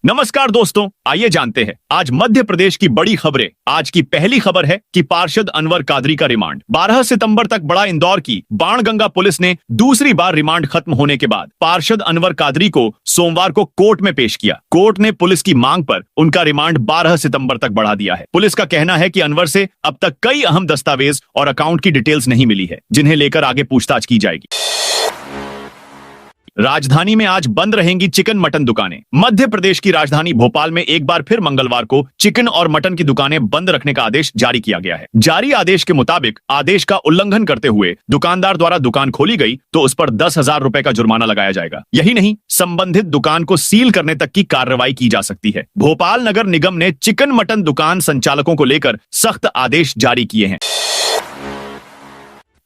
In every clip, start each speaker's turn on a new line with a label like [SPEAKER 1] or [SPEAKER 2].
[SPEAKER 1] नमस्कार दोस्तों, आइए जानते हैं आज मध्य प्रदेश की बड़ी खबरें। आज की पहली खबर है कि पार्षद अनवर कादरी का रिमांड 12 सितंबर तक बड़ा इंदौर की बाणगंगा पुलिस ने दूसरी बार रिमांड खत्म होने के बाद पार्षद अनवर कादरी को सोमवार को कोर्ट में पेश किया। कोर्ट ने पुलिस की मांग पर उनका रिमांड 12 सितंबर तक बढ़ा दिया है। पुलिस का कहना है कि अनवर से अब तक कई अहम दस्तावेज और अकाउंट की डिटेल्स नहीं मिली है, जिन्हें लेकर आगे पूछताछ की जाएगी। राजधानी में आज बंद रहेंगी चिकन मटन दुकानें। मध्य प्रदेश की राजधानी भोपाल में एक बार फिर मंगलवार को चिकन और मटन की दुकानें बंद रखने का आदेश जारी किया गया है। जारी आदेश के मुताबिक आदेश का उल्लंघन करते हुए दुकानदार द्वारा दुकान खोली गई तो उस पर 10,000 रुपए का जुर्माना लगाया जाएगा। यही नहीं, संबंधित दुकान को सील करने तक की कार्रवाई की जा सकती है। भोपाल नगर निगम ने चिकन मटन दुकान संचालकों को लेकर सख्त आदेश जारी किए हैं।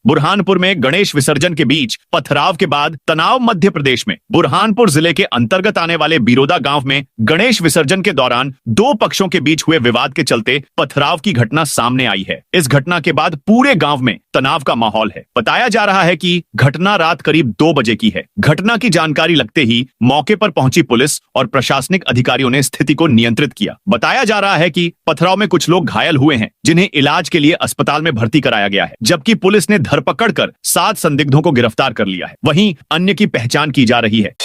[SPEAKER 1] बुरहानपुर में गणेश विसर्जन के बीच पथराव के बाद तनाव। मध्य प्रदेश में बुरहानपुर जिले के अंतर्गत आने वाले बिरोदा गांव में गणेश विसर्जन के दौरान दो पक्षों के बीच हुए विवाद के चलते पथराव की घटना सामने आई है। इस घटना के बाद पूरे गांव में तनाव का माहौल है। बताया जा रहा है कि घटना रात करीब 2 बजे की है। घटना की जानकारी लगते ही मौके पर पहुंची पुलिस और प्रशासनिक अधिकारियों ने स्थिति को नियंत्रित किया। बताया जा रहा है कि पथराव में कुछ लोग घायल हुए हैं, जिन्हें इलाज के लिए अस्पताल में भर्ती कराया गया है, जबकि पुलिस ने पकड़कर 7 संदिग्धों को गिरफ्तार कर लिया है। वहीं अन्य की पहचान की जा रही है।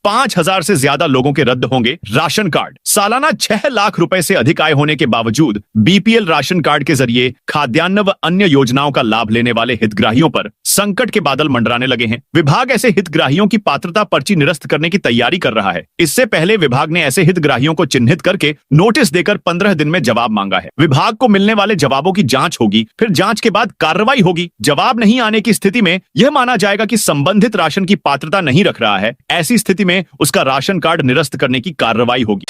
[SPEAKER 1] 5,000 से ज्यादा लोगों के रद्द होंगे राशन कार्ड। सालाना 6 लाख रुपए से अधिक आय होने के बावजूद बीपीएल राशन कार्ड के जरिए खाद्यान्न व अन्य योजनाओं का लाभ लेने वाले हितग्राहियों पर संकट के बादल मंडराने लगे हैं। विभाग ऐसे हितग्राहियों की पात्रता पर्ची निरस्त करने की तैयारी कर रहा है। इससे पहले विभाग ने ऐसे हितग्राहियों को चिन्हित करके नोटिस देकर 15 दिन में जवाब मांगा है। विभाग को मिलने वाले जवाबों की जांच होगी, फिर जांच के बाद कार्रवाई होगी। जवाब नहीं आने की स्थिति में यह माना जाएगा कि संबंधित राशन की पात्रता नहीं रख रहा है। ऐसी स्थिति में उसका राशन कार्ड निरस्त करने की कार्रवाई होगी।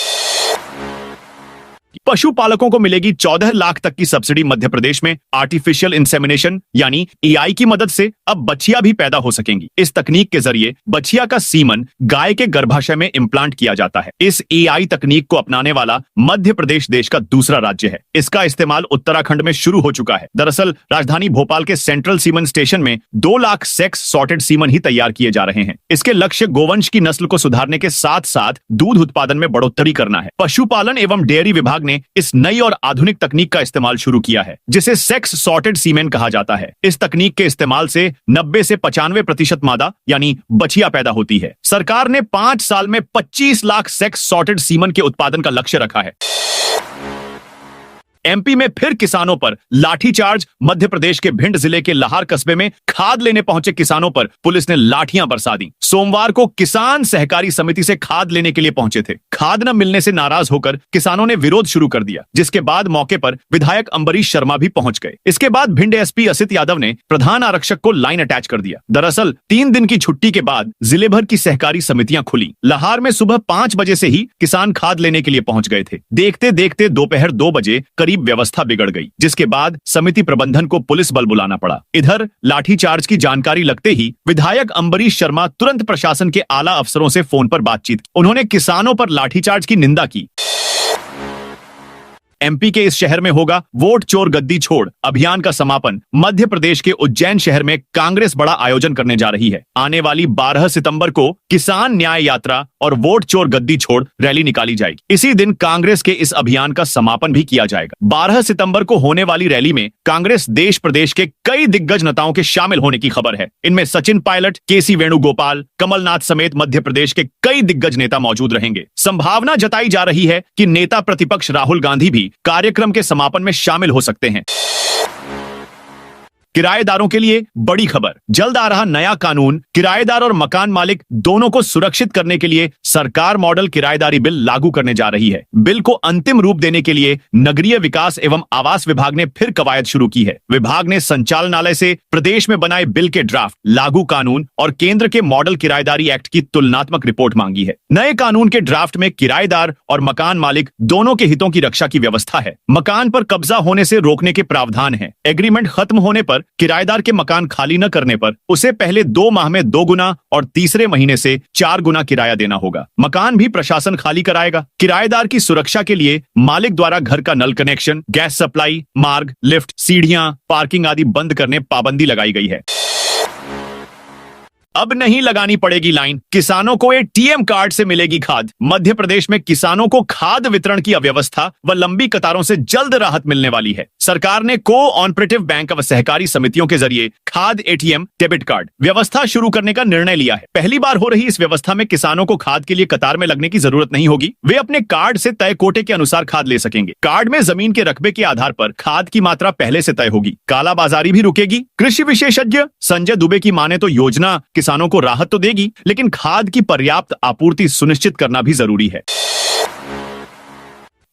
[SPEAKER 1] पशुपालकों को मिलेगी 14 लाख तक की सब्सिडी। मध्य प्रदेश में आर्टिफिशियल इंसेमिनेशन यानी एआई की मदद से अब बछिया भी पैदा हो सकेंगी। इस तकनीक के जरिए बछिया का सीमन गाय के गर्भाशय में इम्प्लांट किया जाता है। इस एआई तकनीक को अपनाने वाला मध्य प्रदेश देश का दूसरा राज्य है। इसका इस्तेमाल उत्तराखंड में शुरू हो चुका है। दरअसल राजधानी भोपाल के सेंट्रल सीमन स्टेशन में 2 लाख सेक्स सॉर्टेड सीमन ही तैयार किए जा रहे हैं। इसके लक्ष्य गोवंश की नस्ल को सुधारने के साथ साथ दूध उत्पादन में बढ़ोतरी करना है। पशुपालन एवं डेयरी विभाग ने इस नई और आधुनिक तकनीक का इस्तेमाल शुरू किया है, जिसे सेक्स सॉर्टेड सीमेन कहा जाता है। इस तकनीक के इस्तेमाल से 90 से 95% मादा यानी बछिया पैदा होती है। सरकार ने 5 साल में 25 लाख सेक्स सॉर्टेड सीमन के उत्पादन का लक्ष्य रखा है। एमपी में फिर किसानों पर लाठीचार्ज। मध्य प्रदेश के भिंड जिले के लाहार कस्बे में खाद लेने पहुंचे किसानों पर पुलिस ने लाठियां बरसा दी। सोमवार को किसान सहकारी समिति से खाद लेने के लिए पहुंचे थे। खाद न मिलने से नाराज होकर किसानों ने विरोध शुरू कर दिया, जिसके बाद मौके पर विधायक अंबरीश शर्मा भी पहुंच गए। इसके बाद भिंड एसपी असित यादव ने प्रधान आरक्षक को लाइन अटैच कर दिया। दरअसल 3 दिन की छुट्टी के बाद जिले भर की सहकारी समितियां खुली। लाहार में सुबह 5 बजे से ही किसान खाद लेने के लिए पहुंच गए थे। देखते देखते दोपहर 2 बजे करीब व्यवस्था बिगड़ गई, जिसके बाद समिति प्रबंधन को पुलिस बल बुलाना पड़ा। इधर लाठीचार्ज की जानकारी लगते ही विधायक अंबरीश शर्मा तुरंत प्रशासन के आला अफसरों से फोन पर बातचीत की। उन्होंने किसानों पर लाठीचार्ज की निंदा की। एमपी के इस शहर में होगा वोट चोर गद्दी छोड़ अभियान का समापन। मध्य प्रदेश के उज्जैन शहर में कांग्रेस बड़ा आयोजन करने जा रही है। आने वाली 12 सितंबर को किसान न्याय यात्रा और वोट चोर गद्दी छोड़ रैली निकाली जाएगी। इसी दिन कांग्रेस के इस अभियान का समापन भी किया जाएगा। 12 सितंबर को होने वाली रैली में कांग्रेस देश प्रदेश के कई दिग्गज नेताओं के शामिल होने की खबर है। इनमें सचिन पायलट, केसी वेणुगोपाल, कमलनाथ समेत मध्य प्रदेश के कई दिग्गज नेता मौजूद रहेंगे। संभावना जताई जा रही है कि नेता प्रतिपक्ष राहुल गांधी भी कार्यक्रम के समापन में शामिल हो सकते हैं। किराएदारों के लिए बड़ी खबर। जल्द आ रहा नया कानून किराएदार और मकान मालिक दोनों को सुरक्षित करने के लिए सरकार मॉडल किराएदारी बिल लागू करने जा रही है। बिल को अंतिम रूप देने के लिए नगरीय विकास एवं आवास विभाग ने फिर कवायद शुरू की है। विभाग ने संचालनालय से प्रदेश में बनाए बिल के ड्राफ्ट, लागू कानून और केंद्र के मॉडल किराएदारी एक्ट की तुलनात्मक रिपोर्ट मांगी है। नए कानून के ड्राफ्ट में किराएदार और मकान मालिक दोनों के हितों की रक्षा की व्यवस्था है। मकान पर कब्जा होने से रोकने के प्रावधान है। एग्रीमेंट खत्म होने पर किराएदार के मकान खाली न करने पर उसे पहले 2 माह में 2 गुना और तीसरे महीने से 4 गुना किराया देना होगा। मकान भी प्रशासन खाली कराएगा। किराएदार की सुरक्षा के लिए मालिक द्वारा घर का नल कनेक्शन, गैस सप्लाई, मार्ग, लिफ्ट, सीढ़ियां, पार्किंग आदि बंद करने पाबंदी लगाई गई है। अब नहीं लगानी पड़ेगी लाइन, किसानों को एटीएम कार्ड से मिलेगी खाद। मध्य प्रदेश में किसानों को खाद वितरण की अव्यवस्था व लंबी कतारों से जल्द राहत मिलने वाली है। सरकार ने को-ऑपरेटिव बैंक व सहकारी समितियों के जरिए खाद एटीएम डेबिट कार्ड व्यवस्था शुरू करने का निर्णय लिया है। पहली बार हो रही इस व्यवस्था में किसानों को खाद के लिए कतार में लगने की जरूरत नहीं होगी। वे अपने कार्ड से तय कोटे के अनुसार खाद ले सकेंगे। कार्ड में जमीन के रकबे के आधार पर खाद की मात्रा पहले से तय होगी। कालाबाजारी भी रुकेगी। कृषि विशेषज्ञ संजय दुबे की माने तो योजना किसानों को राहत तो देगी, लेकिन खाद की पर्याप्त आपूर्ति सुनिश्चित करना भी जरूरी है।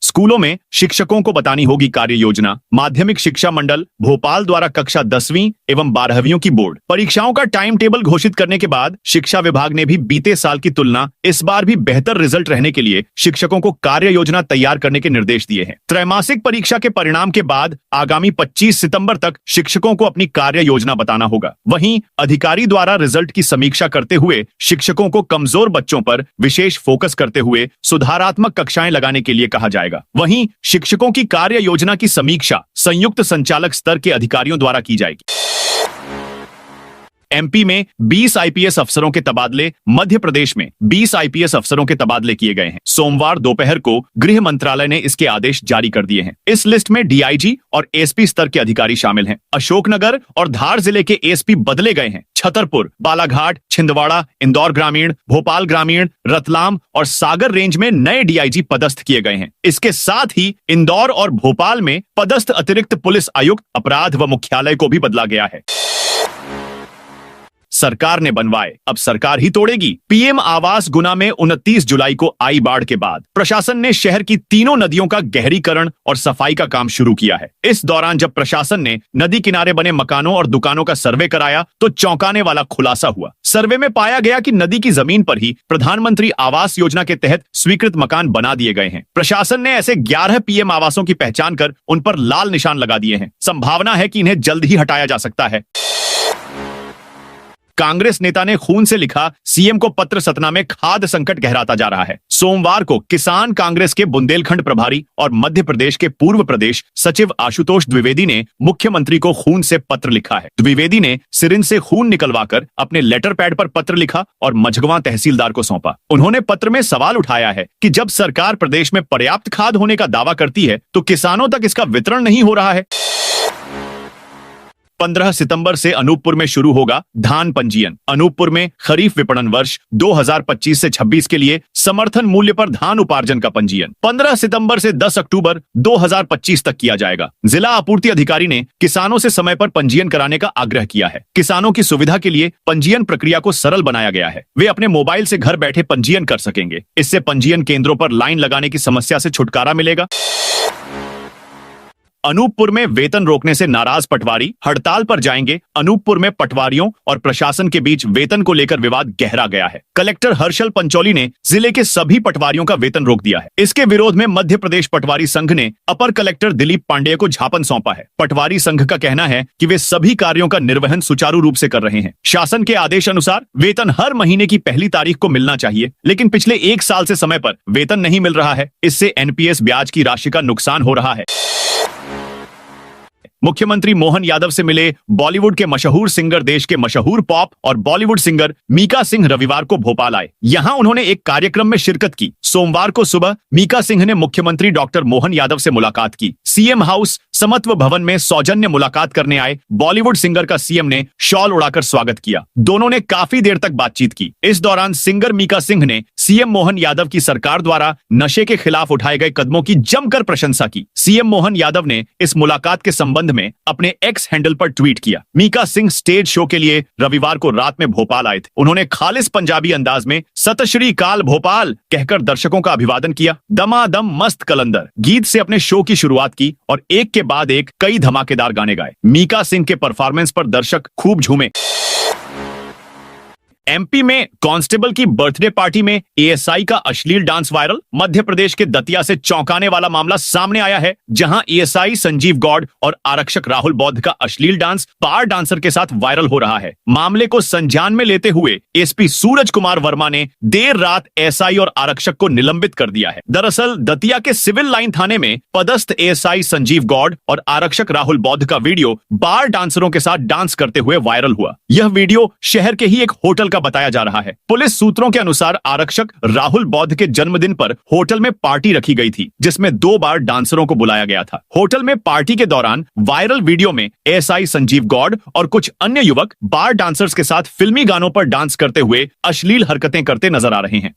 [SPEAKER 1] स्कूलों में शिक्षकों को बतानी होगी कार्य योजना। माध्यमिक शिक्षा मंडल भोपाल द्वारा कक्षा 10वीं एवं 12वीं की बोर्ड परीक्षाओं का टाइम टेबल घोषित करने के बाद शिक्षा विभाग ने भी बीते साल की तुलना इस बार भी बेहतर रिजल्ट रहने के लिए शिक्षकों को कार्य योजना तैयार करने के निर्देश दिए हैं। त्रैमासिक परीक्षा के परिणाम के बाद आगामी 25 सितंबर तक शिक्षकों को अपनी कार्य योजना बताना होगा। वहीं अधिकारी द्वारा रिजल्ट की समीक्षा करते हुए शिक्षकों को कमजोर बच्चों पर विशेष फोकस करते हुए सुधारात्मक कक्षाएं लगाने के लिए कहा जाएगा। वहीं शिक्षकों की कार्य योजना की समीक्षा संयुक्त संचालक स्तर के अधिकारियों द्वारा की जाएगी। एमपी में 20 आईपीएस अफसरों के तबादले, मध्य प्रदेश में 20 आईपीएस अफसरों के तबादले किए गए हैं। सोमवार दोपहर को गृह मंत्रालय ने इसके आदेश जारी कर दिए हैं। इस लिस्ट में डीआईजी और एसपी स्तर के अधिकारी शामिल हैं। अशोकनगर और धार जिले के एसपी बदले गए हैं। छतरपुर, बालाघाट, छिंदवाड़ा, इंदौर ग्रामीण, भोपाल ग्रामीण, रतलाम और सागर रेंज में नए डीआईजी पदस्थ किए गए हैं। इसके साथ ही इंदौर और भोपाल में पदस्थ अतिरिक्त पुलिस आयुक्त, अपराध व मुख्यालय को भी बदला गया है। सरकार ने बनवाए, अब सरकार ही तोड़ेगी। पीएम आवास गुना में 29 जुलाई को आई बाढ़ के बाद प्रशासन ने शहर की तीनों नदियों का गहरीकरण और सफाई का काम शुरू किया है। इस दौरान जब प्रशासन ने नदी किनारे बने मकानों और दुकानों का सर्वे कराया तो चौंकाने वाला खुलासा हुआ। सर्वे में पाया गया कि नदी की जमीन पर ही प्रधानमंत्री आवास योजना के तहत स्वीकृत मकान बना दिए गए हैं। प्रशासन ने ऐसे 11 पीएम आवासों की पहचान कर उन पर लाल निशान लगा दिए हैं। संभावना है कि इन्हें जल्द ही हटाया जा सकता है। कांग्रेस नेता ने खून से लिखा सीएम को पत्र, सतना में खाद्य संकट गहराता जा रहा है। सोमवार को किसान कांग्रेस के बुंदेलखंड प्रभारी और मध्य प्रदेश के पूर्व प्रदेश सचिव आशुतोष द्विवेदी ने मुख्यमंत्री को खून से पत्र लिखा है। द्विवेदी ने सिरिंज से खून निकलवाकर अपने लेटर पैड पर पत्र लिखा और मझगवां तहसीलदार को सौंपा। उन्होंने पत्र में सवाल उठाया है कि जब सरकार प्रदेश में पर्याप्त खाद होने का दावा करती है तो किसानों तक इसका वितरण नहीं हो रहा है। 15 सितंबर से अनूपपुर में शुरू होगा धान पंजीयन। अनूपपुर में खरीफ विपणन वर्ष 2025 से 26 के लिए समर्थन मूल्य पर धान उपार्जन का पंजीयन 15 सितंबर से 10 अक्टूबर 2025 तक किया जाएगा। जिला आपूर्ति अधिकारी ने किसानों से समय पर पंजीयन कराने का आग्रह किया है। किसानों की सुविधा के लिए पंजीयन प्रक्रिया को सरल बनाया गया है। वे अपने मोबाइल से घर बैठे पंजीयन कर सकेंगे। इससे पंजीयन केंद्रों पर लाइन लगाने की समस्या से छुटकारा मिलेगा। अनूपपुर में वेतन रोकने से नाराज पटवारी हड़ताल पर जाएंगे। अनूपपुर में पटवारियों और प्रशासन के बीच वेतन को लेकर विवाद गहरा गया है। कलेक्टर हर्षल पंचौली ने जिले के सभी पटवारियों का वेतन रोक दिया है। इसके विरोध में मध्य प्रदेश पटवारी संघ ने अपर कलेक्टर दिलीप पांडेय को ज्ञापन सौंपा है। पटवारी संघ का कहना है कि वे सभी कार्यों का निर्वहन सुचारू रूप से कर रहे हैं। शासन के आदेश अनुसार वेतन हर महीने की पहली तारीख को मिलना चाहिए, लेकिन पिछले 1 साल से समय पर वेतन नहीं मिल रहा है। इससे एनपीएस ब्याज की राशि का नुकसान हो रहा है। मुख्यमंत्री मोहन यादव से मिले बॉलीवुड के मशहूर सिंगर, देश के मशहूर पॉप और बॉलीवुड सिंगर मीका सिंह रविवार को भोपाल आए। यहां उन्होंने एक कार्यक्रम में शिरकत की। सोमवार को सुबह मीका सिंह ने मुख्यमंत्री डॉक्टर मोहन यादव से मुलाकात की। सीएम हाउस समत्व भवन में सौजन्य मुलाकात करने आए बॉलीवुड सिंगर का सीएम ने शॉल उड़ाकर स्वागत किया। दोनों ने काफी देर तक बातचीत की। इस दौरान सिंगर मीका सिंह ने सीएम मोहन यादव की सरकार द्वारा नशे के खिलाफ उठाए गए कदमों की जमकर प्रशंसा की। सीएम मोहन यादव ने इस मुलाकात के संबंध में अपने एक्स हैंडल पर ट्वीट किया। मीका सिंह स्टेज शो के लिए रविवार को रात में भोपाल आए थे। उन्होंने खालिस पंजाबी अंदाज में सत श्री काल भोपाल कहकर दर्शकों का अभिवादन किया। दमादम मस्त कलंदर गीत से अपने शो की शुरुआत की और एक के बाद एक कई धमाकेदार गाने गाए। मीका सिंह के परफॉर्मेंस पर दर्शक खूब झूमे। एमपी में कांस्टेबल की बर्थडे पार्टी में एएसआई का अश्लील डांस वायरल। मध्य प्रदेश के दतिया से चौंकाने वाला मामला सामने आया है, जहां एएसआई संजीव गौड़ और आरक्षक राहुल बौद्ध का अश्लील डांस बार डांसर के साथ वायरल हो रहा है। मामले को संज्ञान में लेते हुए एसपी सूरज कुमार वर्मा ने देर रात एएसआई और आरक्षक को निलंबित कर दिया है। दरअसल दतिया के सिविल लाइन थाने में पदस्थ एएसआई संजीव गौड़ और आरक्षक राहुल बौद्ध का वीडियो बार डांसरों के साथ डांस करते हुए वायरल हुआ। यह वीडियो शहर के ही एक होटल का बताया जा रहा है। पुलिस सूत्रों के अनुसार आरक्षक राहुल बौद्ध के जन्मदिन पर होटल में पार्टी रखी गई थी, जिसमें 2 बार डांसरों को बुलाया गया था। होटल में पार्टी के दौरान वायरल वीडियो में एएसआई संजीव गौड़ और कुछ अन्य युवक बार डांसर्स के साथ फिल्मी गानों पर डांस करते हुए अश्लील हरकतें करते नजर आ रहे हैं।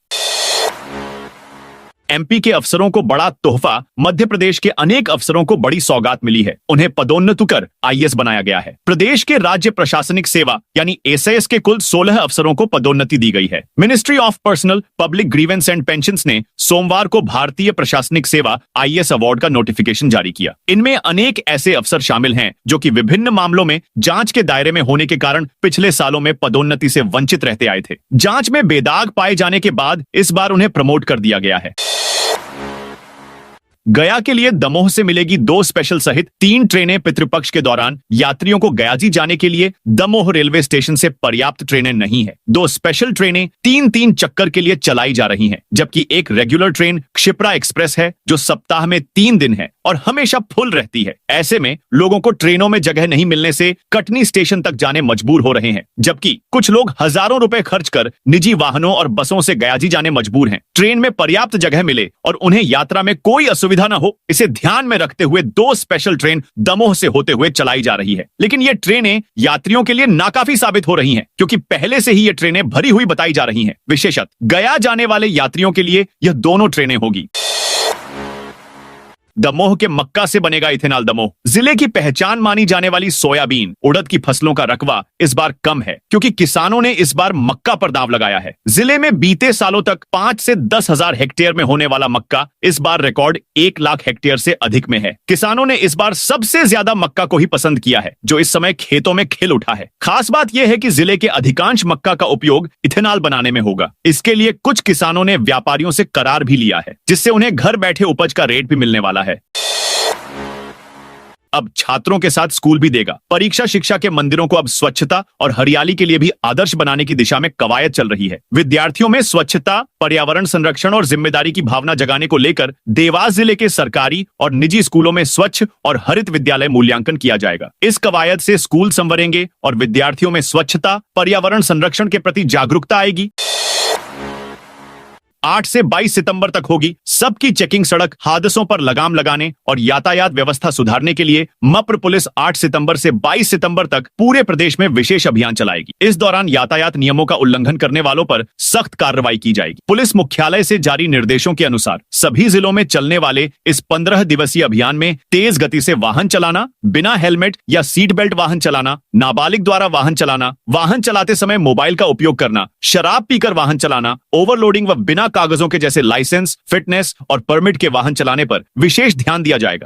[SPEAKER 1] एमपी के अफसरों को बड़ा तोहफा, मध्य प्रदेश के अनेक अफसरों को बड़ी सौगात मिली है। उन्हें पदोन्नत कर आईएएस बनाया गया है। प्रदेश के राज्य प्रशासनिक सेवा यानी एसआईएस के कुल 16 अफसरों को पदोन्नति दी गई है। Ministry of personnel public grievance and pensions ने सोमवार को भारतीय प्रशासनिक सेवा आईएएस अवार्ड का नोटिफिकेशन जारी किया। इनमें अनेक ऐसे अफसर शामिल हैं जो कि विभिन्न मामलों में जांच के दायरे में होने के कारण पिछले सालों में पदोन्नति से वंचित रहते आए थे। जांच में बेदाग पाए जाने के बाद इस बार उन्हें प्रमोट कर दिया गया है। गया के लिए दमोह से मिलेगी 2 स्पेशल सहित 3 ट्रेनें। पितृपक्ष के दौरान यात्रियों को गयाजी जाने के लिए दमोह रेलवे स्टेशन से पर्याप्त ट्रेनें नहीं है। 2 स्पेशल ट्रेनें 3-3 चक्कर के लिए चलाई जा रही हैं, जबकि एक रेगुलर ट्रेन क्षिप्रा एक्सप्रेस है जो सप्ताह में 3 दिन है और हमेशा फुल रहती है। ऐसे में लोगों को ट्रेनों में जगह नहीं मिलने से कटनी स्टेशन तक जाने मजबूर हो रहे हैं, जबकि कुछ लोग हजारों रुपए खर्च कर निजी वाहनों और बसों से गयाजी जाने मजबूर हैं। ट्रेन में पर्याप्त जगह मिले और उन्हें यात्रा में कोई असुविधा न हो, इसे ध्यान में रखते हुए 2 स्पेशल ट्रेन दमोह से होते हुए चलाई जा रही है। लेकिन ये ट्रेनें यात्रियों के लिए नाकाफी साबित हो रही हैं, क्योंकि पहले से ही ये ट्रेनें भरी हुई बताई जा रही हैं। विशेषतः गया जाने वाले यात्रियों के लिए यह दोनों ट्रेनें होगी। दमोह के मक्का से बनेगा इथेनॉल। दमोह जिले की पहचान मानी जाने वाली सोयाबीन, उड़द की फसलों का रकबा इस बार कम है, क्योंकि किसानों ने इस बार मक्का पर दांव लगाया है। जिले में बीते सालों तक 5 से 10 हजार हेक्टेयर में होने वाला मक्का इस बार रिकॉर्ड 1 लाख हेक्टेयर से अधिक में है। किसानों ने इस बार सबसे ज्यादा मक्का को ही पसंद किया है, जो इस समय खेतों में खिल उठा है। खास बात यह है कि जिले के अधिकांश मक्का का उपयोग इथेनॉल बनाने में होगा। इसके लिए कुछ किसानों ने व्यापारियों से करार भी लिया है, जिससे उन्हें घर बैठे उपज का रेट भी मिलने वाला है। अब छात्रों के साथ स्कूल भी देगा। परीक्षा शिक्षा के मंदिरों को अब स्वच्छता और हरियाली के लिए भी आदर्श बनाने की दिशा में कवायद चल रही है। विद्यार्थियों में स्वच्छता, पर्यावरण संरक्षण और जिम्मेदारी की भावना जगाने को लेकर देवास जिले के सरकारी और निजी स्कूलों में स्वच्छ और हरित विद्यालय मूल्यांकन किया जाएगा। इस कवायद से स्कूल संवरेंगे और विद्यार्थियों में स्वच्छता, पर्यावरण संरक्षण के प्रति जागरूकता आएगी। 8 से 22 सितंबर तक होगी सबकी चेकिंग। सड़क हादसों पर लगाम लगाने और यातायात व्यवस्था सुधारने के लिए मप्र पुलिस 8 सितंबर से 22 सितंबर तक पूरे प्रदेश में विशेष अभियान चलाएगी। इस दौरान यातायात नियमों का उल्लंघन करने वालों पर सख्त कार्रवाई की जाएगी। पुलिस मुख्यालय से जारी निर्देशों के अनुसार सभी जिलों में चलने वाले इस 15 दिवसीय अभियान में तेज गति से वाहन चलाना, बिना हेलमेट या सीट बेल्ट वाहन चलाना, नाबालिग द्वारा वाहन चलाना, वाहन चलाते समय मोबाइल का उपयोग करना, शराब पीकर वाहन चलाना, ओवरलोडिंग व बिना कागजों के जैसे लाइसेंस, फिटनेस और परमिट के वाहन चलाने पर विशेष ध्यान दिया जाएगा।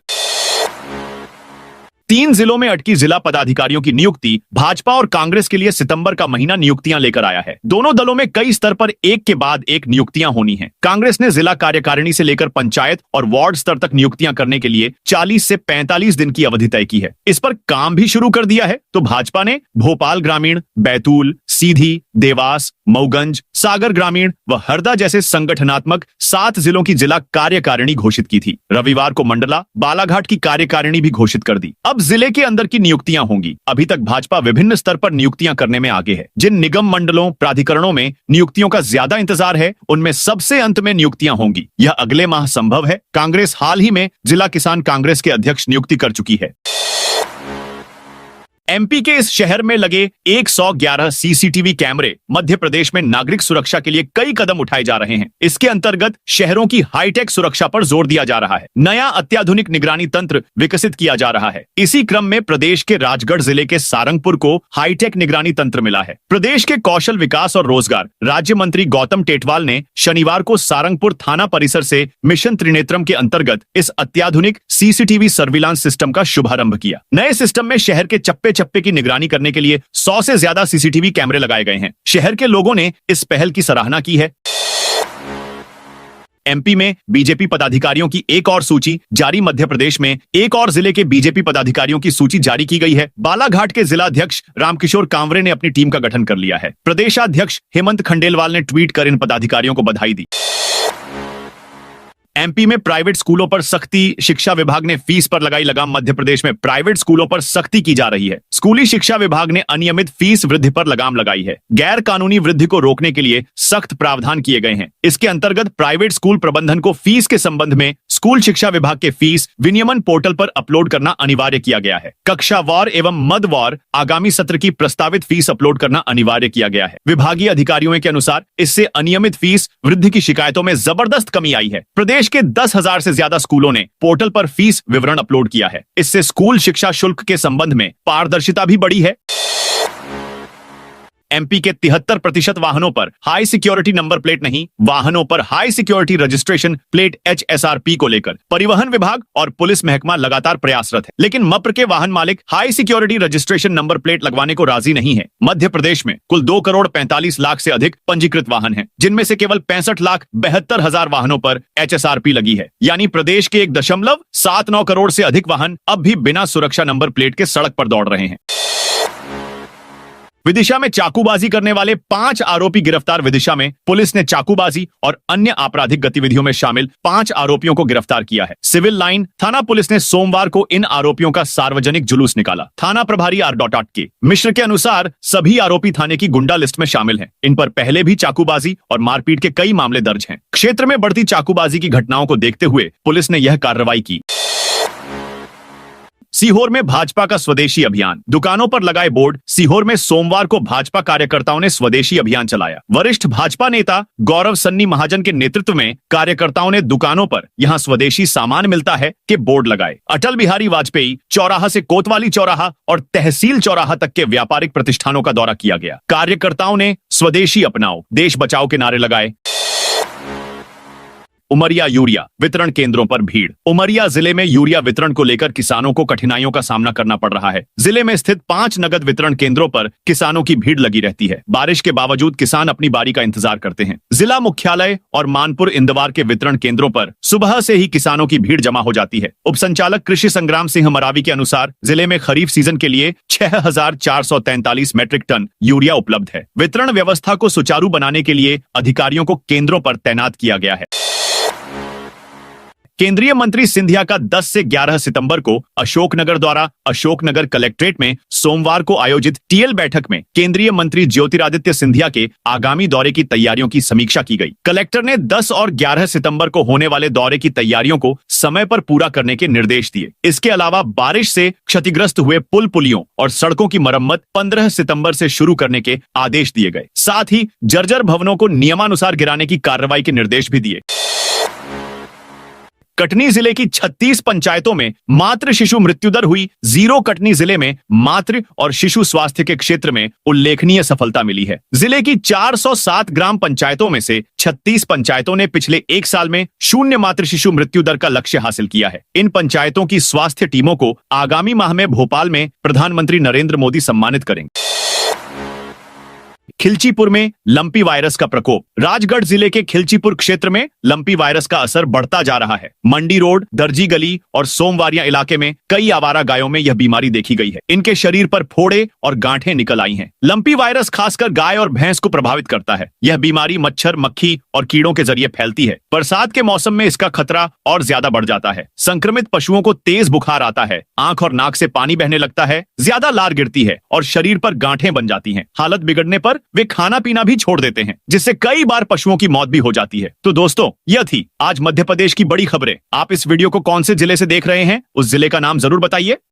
[SPEAKER 1] 3 जिलों में अटकी जिला पदाधिकारियों की नियुक्ति भाजपा और कांग्रेस के लिए सितंबर का महीना नियुक्तियां लेकर आया है। दोनों दलों में कई स्तर पर एक के बाद एक नियुक्तियां होनी हैं। कांग्रेस ने जिला कार्यकारिणी से लेकर पंचायत और वार्ड स्तर तक नियुक्तियां करने के लिए 40 से 45 दिन की अवधि तय की है। इस पर काम भी शुरू कर दिया है। तो भाजपा ने भोपाल ग्रामीण, बैतूल, सीधी, देवास, मऊगंज, सागर ग्रामीण व हरदा जैसे संगठनात्मक 7 जिलों की जिला कार्यकारिणी घोषित की थी। रविवार को मंडला, बालाघाट की कार्यकारिणी भी घोषित कर दी। अब जिले के अंदर की नियुक्तियां होंगी। अभी तक भाजपा विभिन्न स्तर पर नियुक्तियां करने में आगे है। जिन निगम मंडलों, प्राधिकरणों में नियुक्तियों का ज्यादा इंतजार है, उनमें सबसे अंत में नियुक्तियां होंगी। यह अगले माह संभव है। कांग्रेस हाल ही में जिला किसान कांग्रेस के अध्यक्ष नियुक्ति कर चुकी है। एमपी के इस शहर में लगे 111 सीसीटीवी कैमरे मध्य प्रदेश में नागरिक सुरक्षा के लिए कई कदम उठाए जा रहे हैं। इसके अंतर्गत शहरों की हाईटेक सुरक्षा पर जोर दिया जा रहा है। नया अत्याधुनिक निगरानी तंत्र विकसित किया जा रहा है। इसी क्रम में प्रदेश के राजगढ़ जिले के सारंगपुर को हाईटेक निगरानी तंत्र मिला है। प्रदेश के कौशल विकास और रोजगार राज्य मंत्री गौतम टेटवाल ने शनिवार को सारंगपुर थाना परिसर से मिशन त्रिनेत्रम के अंतर्गत इस अत्याधुनिक सीसीटीवी सर्विलांस सिस्टम का शुभारंभ किया। नए सिस्टम में शहर के चप्पे चप्पे की निगरानी करने के लिए 100 से ज्यादा सीसीटीवी कैमरे लगाए गए हैं। शहर के लोगों ने इस पहल की सराहना की है। एमपी में बीजेपी पदाधिकारियों की एक और सूची जारी। मध्य प्रदेश में एक और जिले के बीजेपी पदाधिकारियों की सूची जारी की गई है। बालाघाट के जिला अध्यक्ष रामकिशोर कांवरे ने अपनी टीम का गठन कर लिया है। प्रदेशाध्यक्ष हेमंत खंडेलवाल ने ट्वीट कर इन पदाधिकारियों को बधाई दी। एमपी में प्राइवेट स्कूलों पर सख्ती, शिक्षा विभाग ने फीस पर लगाई लगाम। मध्य प्रदेश में प्राइवेट स्कूलों पर सख्ती की जा रही है। स्कूली शिक्षा विभाग ने अनियमित फीस वृद्धि पर लगाम लगाई है। गैर कानूनी वृद्धि को रोकने के लिए सख्त प्रावधान किए गए हैं। इसके अंतर्गत प्राइवेट स्कूल प्रबंधन को फीस के संबंध में स्कूल शिक्षा विभाग के फीस विनियमन पोर्टल पर अपलोड करना अनिवार्य किया गया है। कक्षावार एवं मदवार आगामी सत्र की प्रस्तावित फीस अपलोड करना अनिवार्य किया गया है। विभागीय अधिकारियों के अनुसार इससे अनियमित फीस वृद्धि की शिकायतों में जबरदस्त कमी आई है। प्रदेश के 10,000 से ज्यादा स्कूलों ने पोर्टल पर फीस विवरण अपलोड किया है। इससे स्कूल शिक्षा शुल्क के संबंध में पारदर्शिता भी बढ़ी है। एमपी के 73% वाहनों पर हाई सिक्योरिटी नंबर प्लेट नहीं, वाहनों पर high security registration plate HSRP को लेकर परिवहन विभाग और पुलिस महकमा लगातार प्रयासरत है। लेकिन मप्र के वाहन मालिक high security registration number plate लगवाने को राजी नहीं है। मध्य प्रदेश में कुल 2,45,00,000 से अधिक पंजीकृत वाहन हैं, जिनमें से केवल 65,72,000 वाहनों पर HSRP लगी है। यानी प्रदेश के 1.79 करोड़ से अधिक वाहन अब भी बिना सुरक्षा नंबर प्लेट के सड़क पर दौड़ रहे हैं। विदिशा में चाकूबाजी करने वाले 5 आरोपी गिरफ्तार। विदिशा में पुलिस ने चाकूबाजी और अन्य आपराधिक गतिविधियों में शामिल 5 आरोपियों को गिरफ्तार किया है। सिविल लाइन थाना पुलिस ने सोमवार को इन आरोपियों का सार्वजनिक जुलूस निकाला। थाना प्रभारी R.के मिश्र के अनुसार सभी आरोपी थाने की गुंडा लिस्ट में शामिल हैं। इन पर पहले भी चाकूबाजी और मारपीट के कई मामले दर्ज हैं। क्षेत्र में बढ़ती चाकूबाजी की घटनाओं को देखते हुए पुलिस ने यह कार्रवाई की। सीहोर में भाजपा का स्वदेशी अभियान, दुकानों पर लगाए बोर्ड। सीहोर में सोमवार को भाजपा कार्यकर्ताओं ने स्वदेशी अभियान चलाया। वरिष्ठ भाजपा नेता गौरव सन्नी महाजन के नेतृत्व में कार्यकर्ताओं ने दुकानों पर यहां स्वदेशी सामान मिलता है के बोर्ड लगाए। अटल बिहारी वाजपेयी चौराहा से कोतवाली चौराहा और तहसील चौराहा तक के व्यापारिक प्रतिष्ठानों का दौरा किया गया। कार्यकर्ताओं ने स्वदेशी अपनाओ, देश बचाओ के नारे लगाए। उमरिया यूरिया वितरण केंद्रों पर भीड़। उमरिया जिले में यूरिया वितरण को लेकर किसानों को कठिनाइयों का सामना करना पड़ रहा है। जिले में स्थित 5 नगद वितरण केंद्रों पर किसानों की भीड़ लगी रहती है। बारिश के बावजूद किसान अपनी बारी का इंतजार करते हैं। जिला मुख्यालय और मानपुर इंदवार के वितरण केंद्रों पर सुबह से ही किसानों की भीड़ जमा हो जाती है। उप संचालक कृषि संग्राम सिंह मरावी के अनुसार जिले में खरीफ सीजन के लिए 6,443 मेट्रिक टन यूरिया उपलब्ध है। वितरण व्यवस्था को सुचारू बनाने के लिए अधिकारियों को केंद्रों पर तैनात किया गया है। केंद्रीय मंत्री सिंधिया का 10 से 11 सितंबर को अशोकनगर द्वारा अशोकनगर कलेक्ट्रेट में सोमवार को आयोजित टीएल बैठक में केंद्रीय मंत्री ज्योतिरादित्य सिंधिया के आगामी दौरे की तैयारियों की समीक्षा की गई। कलेक्टर ने 10 और 11 सितंबर को होने वाले दौरे की तैयारियों को समय पर पूरा करने के निर्देश दिए। इसके अलावा बारिश से क्षतिग्रस्त हुए पुल पुलियों और सड़कों की मरम्मत 15 सितंबर से शुरू करने के आदेश दिए गए। साथ ही जर्जर भवनों को नियमानुसार गिराने की कार्रवाई के निर्देश भी दिए। कटनी जिले की 36 पंचायतों में मातृ शिशु मृत्यु दर हुई 0। कटनी जिले में मातृ और शिशु स्वास्थ्य के क्षेत्र में उल्लेखनीय सफलता मिली है। जिले की 407 ग्राम पंचायतों में से 36 पंचायतों ने पिछले 1 साल में 0 मातृ शिशु मृत्यु दर का लक्ष्य हासिल किया है। इन पंचायतों की स्वास्थ्य टीमों को आगामी माह में भोपाल में प्रधानमंत्री नरेंद्र मोदी सम्मानित करेंगे। खिलचीपुर में लंपी वायरस का प्रकोप। राजगढ़ जिले के खिलचीपुर क्षेत्र में लंपी वायरस का असर बढ़ता जा रहा है। मंडी रोड, दर्जी गली और सोमवारिया इलाके में कई आवारा गायों में यह बीमारी देखी गई है। इनके शरीर पर फोड़े और गांठें निकल आई हैं। लंपी वायरस खासकर गाय और भैंस को प्रभावित करता है। यह बीमारी मच्छर, मक्खी और कीड़ों के जरिए फैलती है। बरसात के मौसम में इसका खतरा और ज्यादा बढ़ जाता है। संक्रमित पशुओं को तेज बुखार आता है, आंख और नाक से पानी बहने लगता है, ज्यादा लार गिरती है और शरीर पर गांठें बन जाती हैं। हालत बिगड़ने पर वे खाना पीना भी छोड़ देते हैं, जिससे कई बार पशुओं की मौत भी हो जाती है। तो दोस्तों, यह थी आज मध्य प्रदेश की बड़ी खबरें। आप इस वीडियो को कौन से जिले से देख रहे हैं, उस जिले का नाम जरूर बताइए।